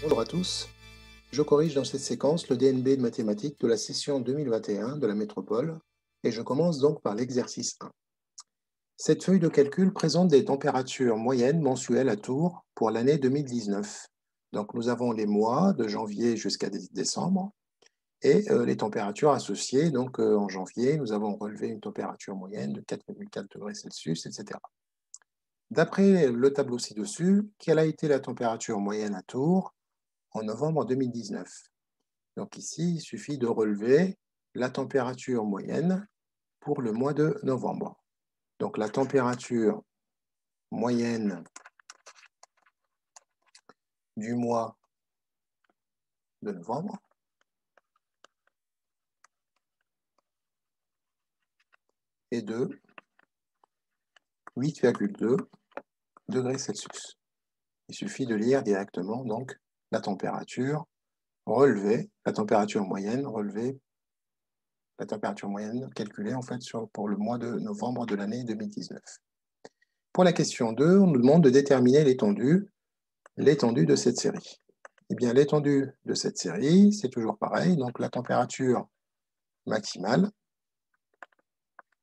Bonjour à tous, je corrige dans cette séquence le DNB de mathématiques de la session 2021 de la métropole et je commence donc par l'exercice 1. Cette feuille de calcul présente des températures moyennes mensuelles à Tours pour l'année 2019. Donc nous avons les mois de janvier jusqu'à décembre et les températures associées. Donc en janvier, nous avons relevé une température moyenne de 4,4 degrés Celsius, etc. D'après le tableau ci-dessus, quelle a été la température moyenne à Tours en novembre 2019? Donc ici, il suffit de relever la température moyenne pour le mois de novembre. Donc la température moyenne du mois de novembre est de 8,2 degrés Celsius. Il suffit de lire directement donc la température relevée, la température moyenne relevée, la température moyenne calculée en fait pour le mois de novembre de l'année 2019. Pour la question 2, on nous demande de déterminer l'étendue de cette série. Eh bien, l'étendue de cette série, c'est toujours pareil, donc la température maximale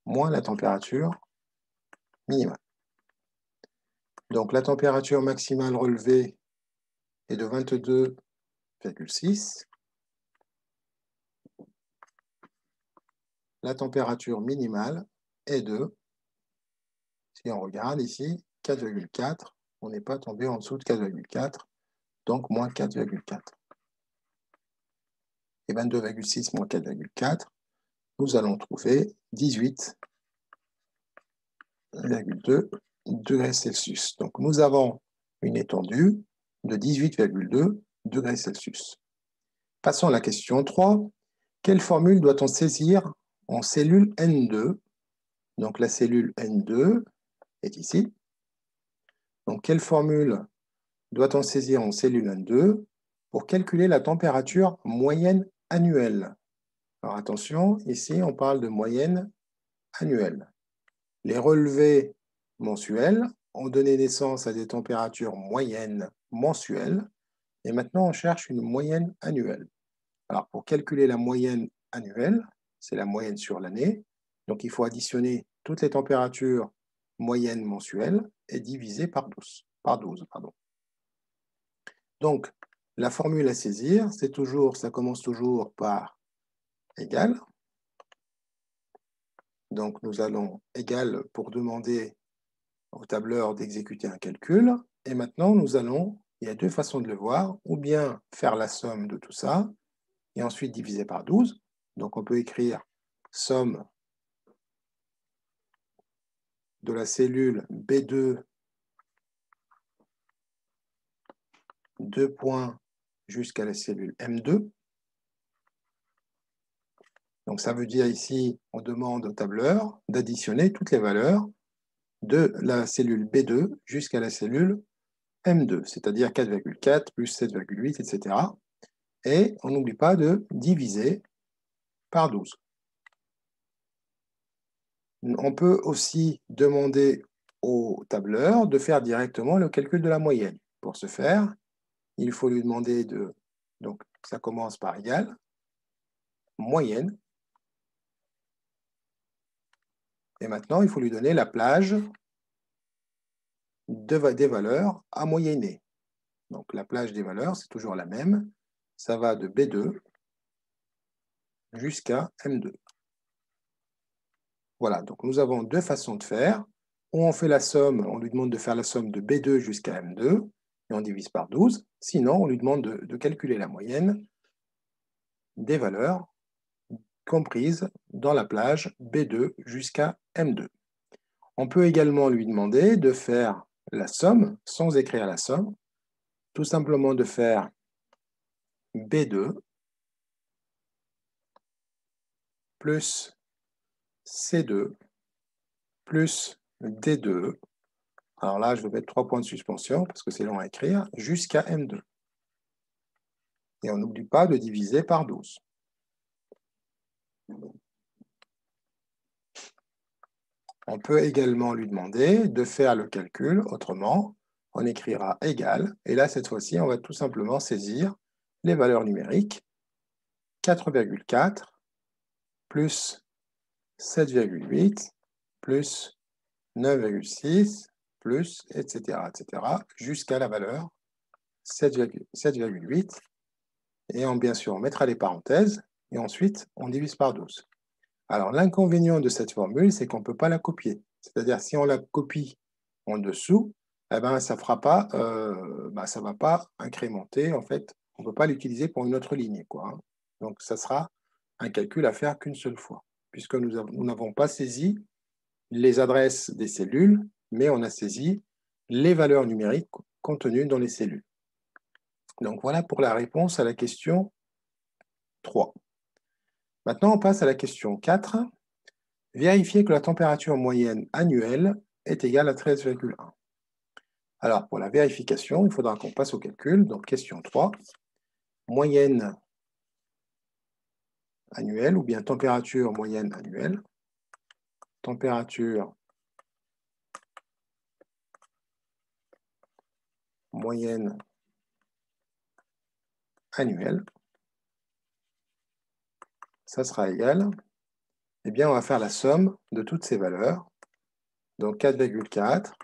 moins la température minimale. Donc la température maximale relevée est de 22,6. La température minimale est de, si on regarde ici, 4,4. On n'est pas tombé en dessous de 4,4, donc moins 4,4. Et 22,6 moins 4,4, nous allons trouver 18,2 degrés Celsius. Donc nous avons une étendue de 18,2 degrés Celsius. Passons à la question 3. Quelle formule doit-on saisir en cellule N2? Donc la cellule N2 est ici. Donc quelle formule doit-on saisir en cellule N2 pour calculer la température moyenne annuelle? Alors attention, ici on parle de moyenne annuelle. Les relevés mensuels ont donné naissance à des températures moyennes mensuelles et maintenant on cherche une moyenne annuelle. Alors pour calculer la moyenne annuelle, c'est la moyenne sur l'année, donc il faut additionner toutes les températures moyennes mensuelles et diviser par 12. Donc la formule à saisir, ça commence toujours par égal. Donc nous allons égal pour demander au tableur d'exécuter un calcul. Et maintenant, il y a deux façons de le voir, ou bien faire la somme de tout ça, et ensuite diviser par 12. Donc on peut écrire somme de la cellule B2, 2 points jusqu'à la cellule M2. Donc ça veut dire ici, on demande au tableur d'additionner toutes les valeurs de la cellule B2 jusqu'à la cellule M2, c'est-à-dire 4,4 plus 7,8, etc. Et on n'oublie pas de diviser par 12. On peut aussi demander au tableur de faire directement le calcul de la moyenne. Pour ce faire, il faut lui demander de... Donc, ça commence par égal, moyenne. Et maintenant, il faut lui donner la plage des valeurs à moyenner. Donc, la plage des valeurs, c'est toujours la même. Ça va de B2 jusqu'à M2. Voilà, donc nous avons deux façons de faire. Ou on fait la somme, on lui demande de faire la somme de B2 jusqu'à M2, et on divise par 12. Sinon, on lui demande de calculer la moyenne des valeurs comprises dans la plage B2 jusqu'à M2. On peut également lui demander de faire la somme, sans écrire la somme, tout simplement de faire B2 plus C2 plus D2. Alors là, je vais mettre 3 points de suspension parce que c'est long à écrire, jusqu'à M2. Et on n'oublie pas de diviser par 12. On peut également lui demander de faire le calcul autrement, on écrira égal, et là, cette fois-ci, on va tout simplement saisir les valeurs numériques, 4,4 plus 7,8 plus 9,6 plus, etc., jusqu'à la valeur 7,8. Et bien sûr, on mettra les parenthèses, et ensuite, on divise par 12. Alors, l'inconvénient de cette formule, c'est qu'on ne peut pas la copier. C'est-à-dire, si on la copie en dessous, eh ben, ça fera pas, ça ne va pas incrémenter, en fait, on ne peut pas l'utiliser pour une autre ligne, quoi, hein. Donc, ça sera un calcul à faire qu'une seule fois, puisque nous n'avons pas saisi les adresses des cellules, mais on a saisi les valeurs numériques contenues dans les cellules. Donc, voilà pour la réponse à la question 3. Maintenant, on passe à la question 4. Vérifier que la température moyenne annuelle est égale à 13,1. Alors, pour la vérification, il faudra qu'on passe au calcul. Donc, question 3. Moyenne annuelle ou bien température moyenne annuelle. Température moyenne annuelle. Ça sera égal. Eh bien, on va faire la somme de toutes ces valeurs. Donc, 4,4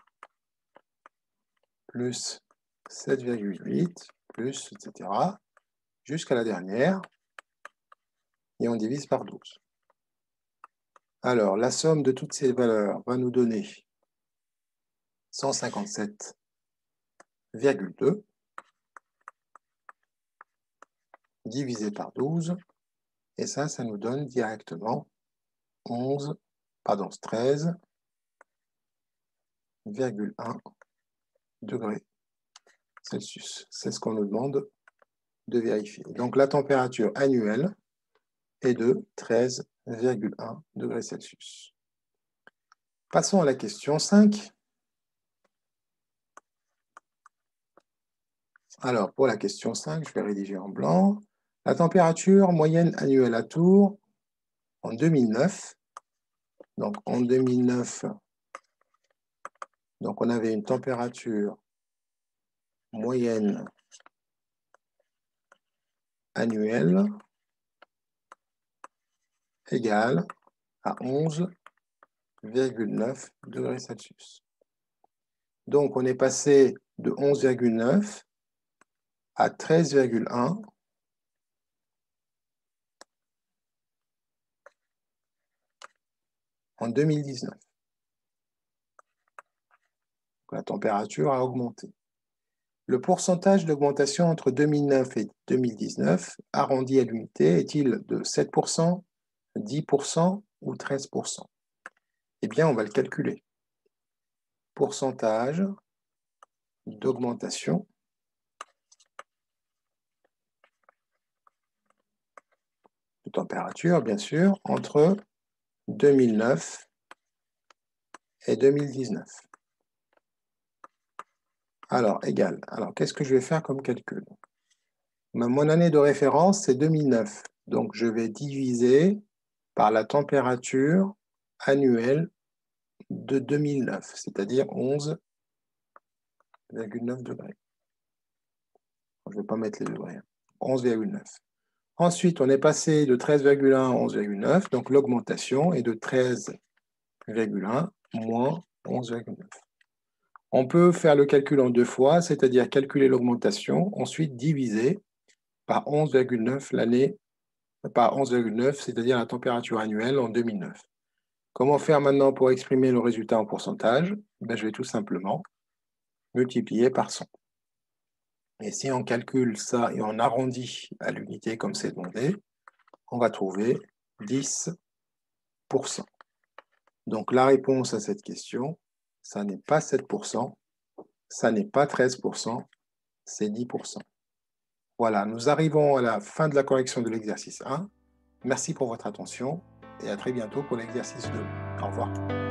plus 7,8 plus, etc. jusqu'à la dernière. Et on divise par 12. Alors, la somme de toutes ces valeurs va nous donner 157,2 divisé par 12. Et ça nous donne directement 13,1 degrés Celsius. C'est ce qu'on nous demande de vérifier. Donc, la température annuelle est de 13,1 degrés Celsius. Passons à la question 5. Alors, pour la question 5, je vais rédiger en blanc. La température moyenne annuelle à Tours en 2009. Donc, en 2009, on avait une température moyenne annuelle égale à 11,9 degrés Celsius. Donc, on est passé de 11,9 à 13,1 en 2019. La température a augmenté. Le pourcentage d'augmentation entre 2009 et 2019, arrondi à l'unité, est-il de 7%, 10% ou 13%? Eh bien, on va le calculer. Pourcentage d'augmentation de température, bien sûr, entre 2009 et 2019. Alors, égal. Alors, qu'est-ce que je vais faire comme calcul? Mon année de référence, c'est 2009. Donc, je vais diviser par la température annuelle de 2009, c'est-à-dire 11,9 degrés. Je ne vais pas mettre les degrés. 11,9. Ensuite, on est passé de 13,1 à 11,9, donc l'augmentation est de 13,1 moins 11,9. On peut faire le calcul en deux fois, c'est-à-dire calculer l'augmentation, ensuite diviser par 11,9 l'année, par 11,9, c'est-à-dire la température annuelle en 2009. Comment faire maintenant pour exprimer le résultat en pourcentage? Je vais tout simplement multiplier par 100. Et si on calcule ça et on arrondit à l'unité comme c'est demandé, on va trouver 10%. Donc la réponse à cette question, ça n'est pas 7%, ça n'est pas 13%, c'est 10%. Voilà, nous arrivons à la fin de la correction de l'exercice 1. Merci pour votre attention et à très bientôt pour l'exercice 2. Au revoir.